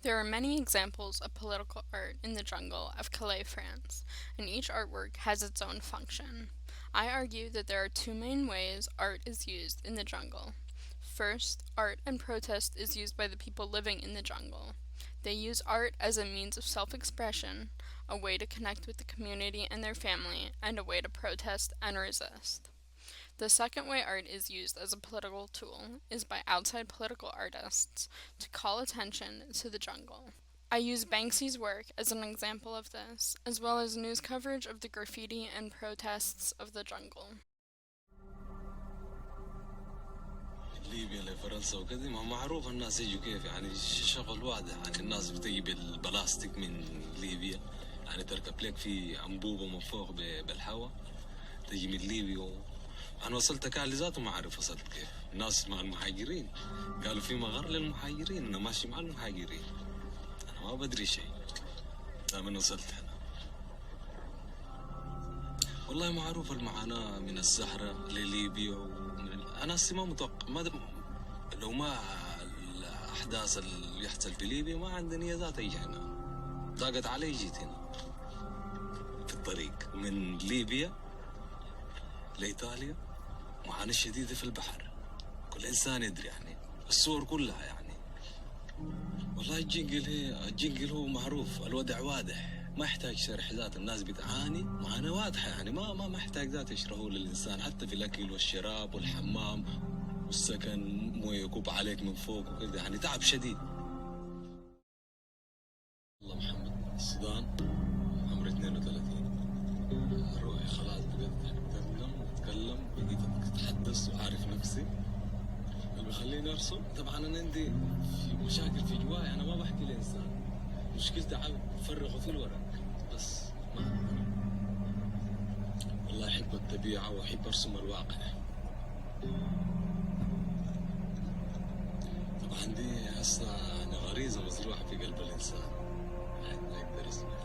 There are many examples of political art in the jungle of Calais, France, and each artwork has its own function. I argue that there are two main ways art is used in the jungle. First, art and protest is used by the people living in the jungle. They use art as a means of self-expression, a way to connect with the community and their family, and a way to protest and resist. The second way art is used as a political tool is by outside political artists to call attention to the jungle. I use Banksy's work as an example of this, as well as news coverage of the graffiti and protests of the jungle. ليبيا لفرنسا وكذا ما معروف الناس يجوا كيف يعني شغل واضح يعني الناس بتجيب البلاستيك من ليبيا يعني تركب لك في أنبوبة من فوق بالهواء تجي من ليبيا. أنا وصلت كالي ذاته ما أعرف وصلت كيف الناس مع المهاجرين قالوا في مغر للمهاجرين أنا ماشي مع المهاجرين أنا ما بدري شيء من وصلت هنا. والله معروف المعاناة من الصحراء لليبيا أنا هسي ما متوقع ما لو ما الأحداث اللي يحصل في ليبيا ما عندي نية ذات أجي هنا ضاقت علي جيت هنا في الطريق من ليبيا لإيطاليا معاناة شديدة في البحر كل إنسان يدري يعني الصور كلها يعني والله الجنجل هو معروف الوضع واضح ما يحتاج شرح ذات الناس بتعاني معاناة واضحة يعني ما يحتاج ذات يشرحه للإنسان حتى في الأكل والشراب والحمام والسكن مويه يكب عليك من فوق وكذا يعني تعب شديد. الله محمد السودان عمري 32 روحي خلاص بقيت أتكلم بقيت أتحدث وعارف نفسي اللي بيخليني أرسم. طبعا أنا عندي في مشاكل في جواي أنا ما بحكي لإنسان مشكلتي أفرغه في الورق بس ما والله أحب الطبيعة وأحب أرسم الواقع. طبعا دي هسه يعني غريزة مزروعة في قلب الإنسان يعني ما يقدر يسمع.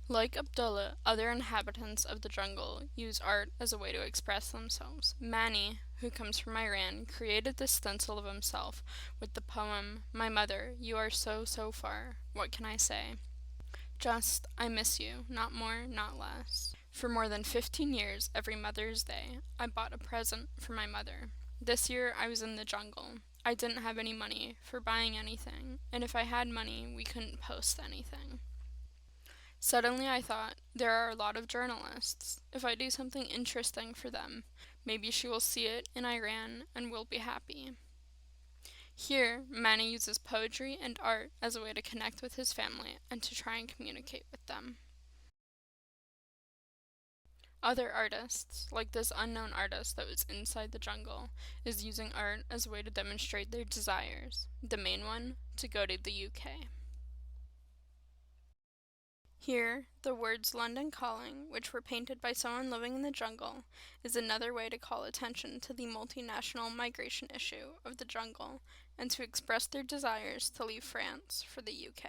Like Abdullah, other inhabitants of the jungle use art as a way to express themselves. Mani, who comes from Iran, created this stencil of himself with the poem, "My mother, you are so, so far. What can I say? Just, I miss you, not more, not less." For more than 15 years, every Mother's Day, I bought a present for my mother. This year, I was in the jungle. I didn't have any money for buying anything, and if I had money, we couldn't post anything. Suddenly I thought, there are a lot of journalists. If I do something interesting for them, maybe she will see it in Iran and will be happy. Here, Mani uses poetry and art as a way to connect with his family and to try and communicate with them. Other artists, like this unknown artist that was inside the jungle, is using art as a way to demonstrate their desires. The main one, to go to the UK. Here, the words "London Calling," which were painted by someone living in the jungle, is another way to call attention to the multinational migration issue of the jungle and to express their desires to leave France for the UK.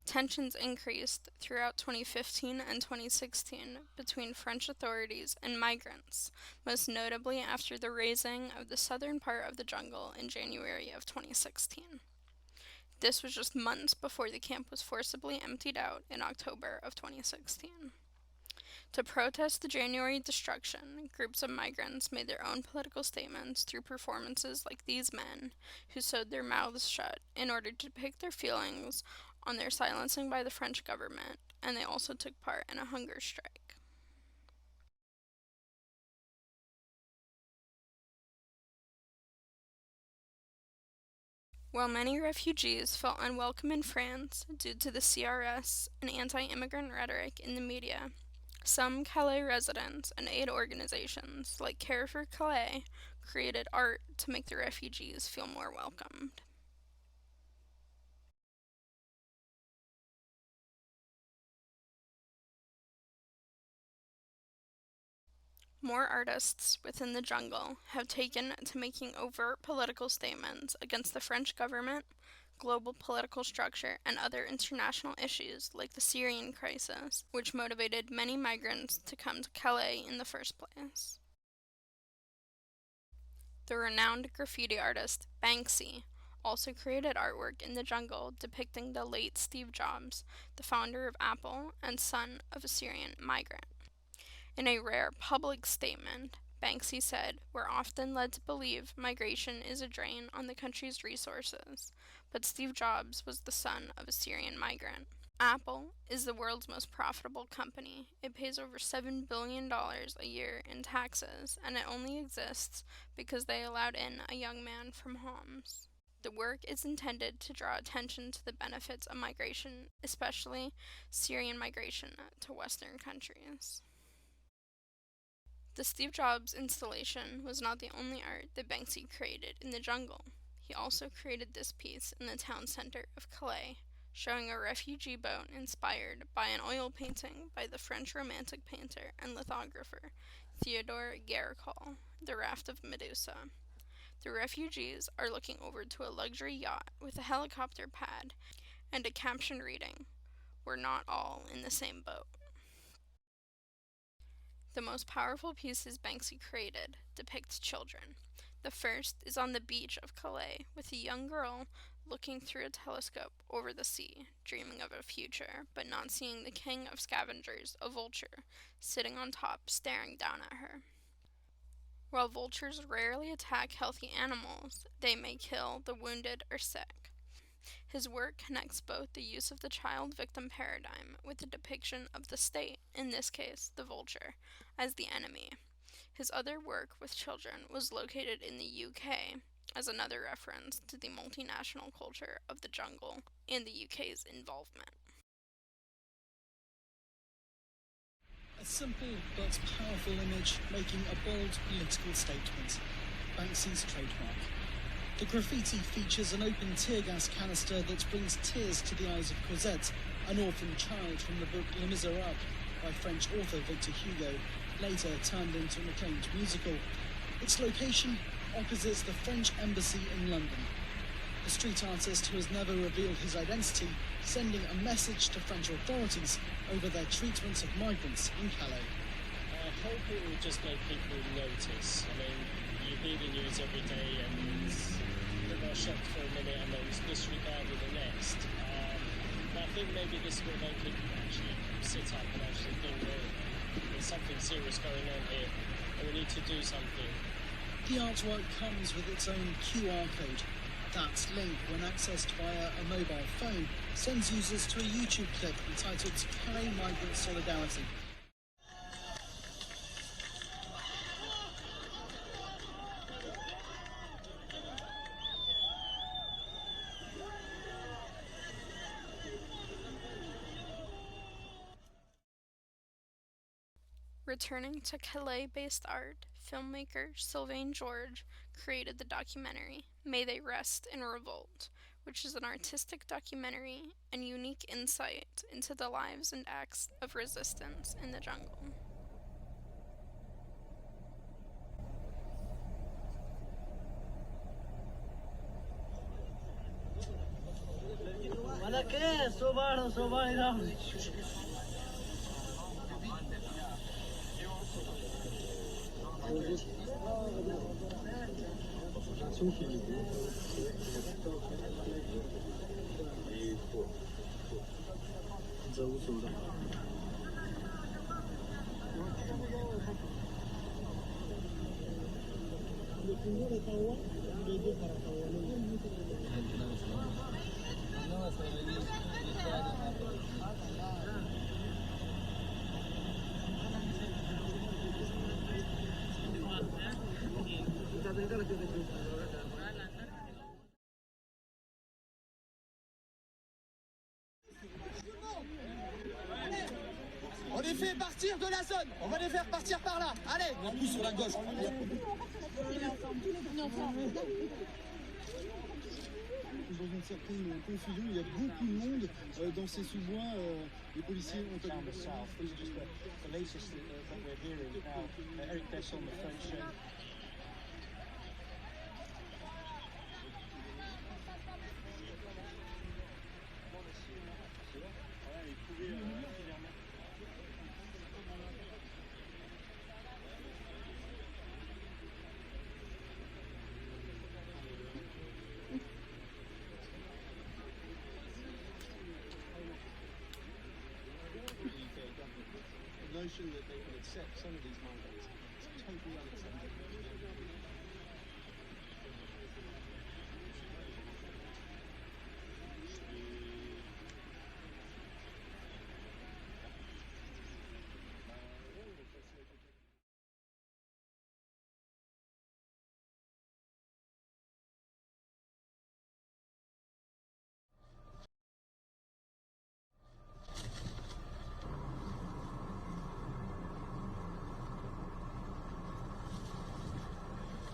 Tensions increased throughout 2015 and 2016 between French authorities and migrants, most notably after the razing of the southern part of the jungle in January of 2016. This was just months before the camp was forcibly emptied out in October of 2016. To protest the January destruction, groups of migrants made their own political statements through performances like these men, who sewed their mouths shut in order to depict their feelings on their silencing by the French government, and they also took part in a hunger strike. While many refugees felt unwelcome in France due to the CRS and anti-immigrant rhetoric in the media, some Calais residents and aid organizations, like Care for Calais, created art to make the refugees feel more welcomed. More artists within the jungle have taken to making overt political statements against the French government, global political structure, and other international issues like the Syrian crisis, which motivated many migrants to come to Calais in the first place. The renowned graffiti artist Banksy also created artwork in the jungle depicting the late Steve Jobs, the founder of Apple and son of a Syrian migrant. In a rare public statement, Banksy said, "We're often led to believe migration is a drain on the country's resources, but Steve Jobs was the son of a Syrian migrant." Apple is the world's most profitable company. It pays over $7 billion a year in taxes, and it only exists because they allowed in a young man from Homs. The work is intended to draw attention to the benefits of migration, especially Syrian migration to Western countries. The Steve Jobs installation was not the only art that Banksy created in the jungle. He also created this piece in the town center of Calais, showing a refugee boat inspired by an oil painting by the French Romantic painter and lithographer Theodore Géricault, The Raft of Medusa. The refugees are looking over to a luxury yacht with a helicopter pad and a caption reading, "We're not all in the same boat." The most powerful pieces Banksy created depict children. The first is on the beach of Calais with a young girl looking through a telescope over the sea, dreaming of a future, but not seeing the king of scavengers, a vulture, sitting on top, staring down at her. While vultures rarely attack healthy animals, they may kill the wounded or sick. His work connects both the use of the child-victim paradigm with the depiction of the state, in this case the vulture, as the enemy. His other work with children was located in the UK, as another reference to the multinational culture of the jungle and the UK's involvement. A simple but powerful image making a bold political statement. Banksy's trademark. The graffiti features an open tear gas canister that brings tears to the eyes of Cosette, an orphan child from the book Les Miserables by French author Victor Hugo, later turned into an acclaimed musical. Its location opposite the French embassy in London. The street artist who has never revealed his identity, sending a message to French authorities over their treatment of migrants in Calais. I hope it will just make people notice. I mean, you hear the news every day and they're not shocked for a minute and then it's disregarded the next. But I think maybe this will make people actually sit up and actually think, well, there's something serious going on here and we need to do something. The artwork comes with its own QR code. That link, when accessed via a mobile phone, sends users to a YouTube clip entitled Calais Migrant Solidarity. Returning to Calais-based art, filmmaker Sylvain Georges created the documentary May They Rest in Revolt, which is an artistic documentary and unique insight into the lives and acts of resistance in the jungle. On les fait partir de la zone. On va les faire partir par là. Allez. On pousse sur la gauche. Dans une certaine confusion, il y a beaucoup de monde dans ces sous-bois. Les policiers ont notion that they can accept some of these mandates is totally unacceptable.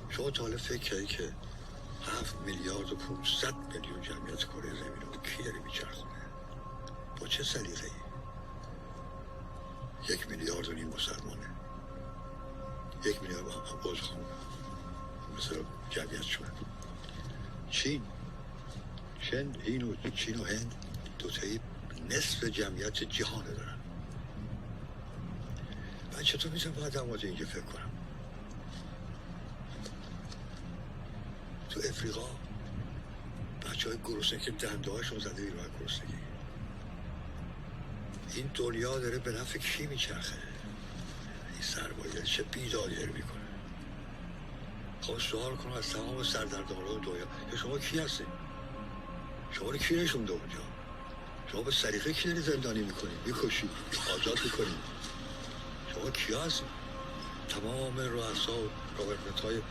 شما تا حالا فکر کردی که 7 میلیارد و 500 میلیون جمعیت کره زمین رو کی داره میچرخونه؟ با چه سلیقه‌ای؟ 1 میلیارد و نیم مسلمانه، 1 میلیارد هم عذرخواه مثلا جمعیت شدن. چین و هند دوتایی نصف جمعیت جهانه دارن. من چطور میتونم باید در مورد اینجا فکر کنم؟ تو افریقا بچه های گرسنه که دنده هاشون زده بیرون از گرسنگی. این دنیا داره به نفع کی میچرخه؟ این سرمایه چه بیدادی داره میکنه؟ خواهد سوال کنم از تمام سردرداران دنیا شما کی هستید؟ شما رو کی نشونده اونجا؟ شما به سلیقه کی داری زندانی میکنید؟ میکشید؟ آزاد میکنید؟ شما کی هستید؟ تمام رؤسا و گاورنمنت‌های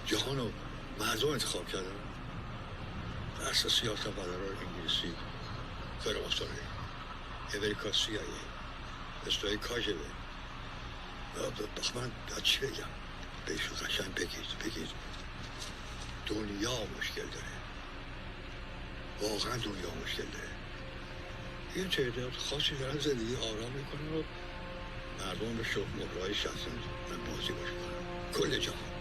جهان و مردم انتخاب کردن بر اساس سیاستمداران انگلیسی، فرماسونری، امریکا CIA، اسرائیل کاجبه. من چی بگم؟ بهشون قشنگ بگید دنیا مشکل داره، واقعا دنیا مشکل داره. یه تعداد خاصی دارن زندگی آرام میکنن و مردم به شغل مهرهای شخصا من بازی باش کنن. کل جهان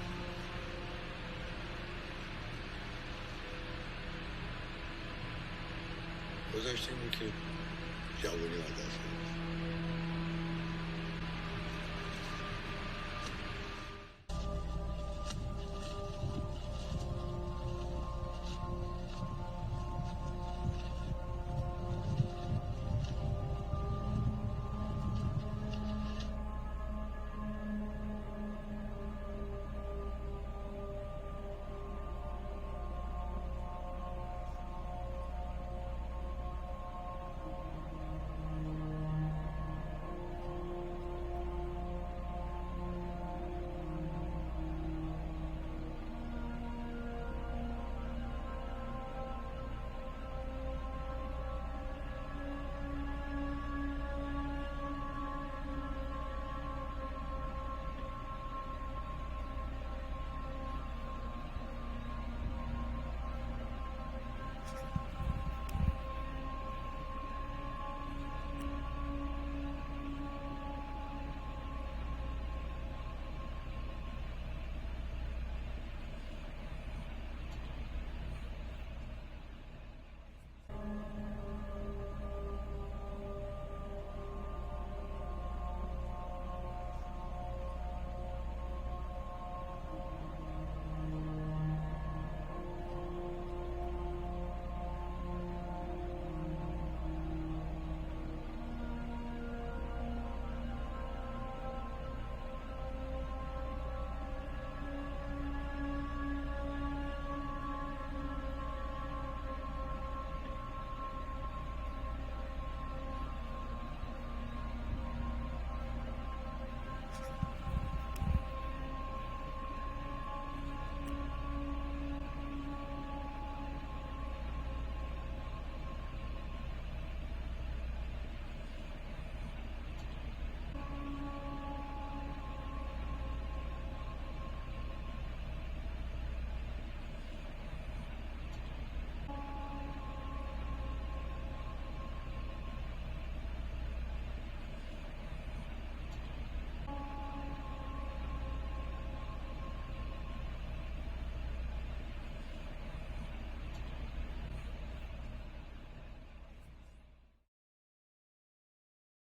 گذاشتیم که جوانی و دست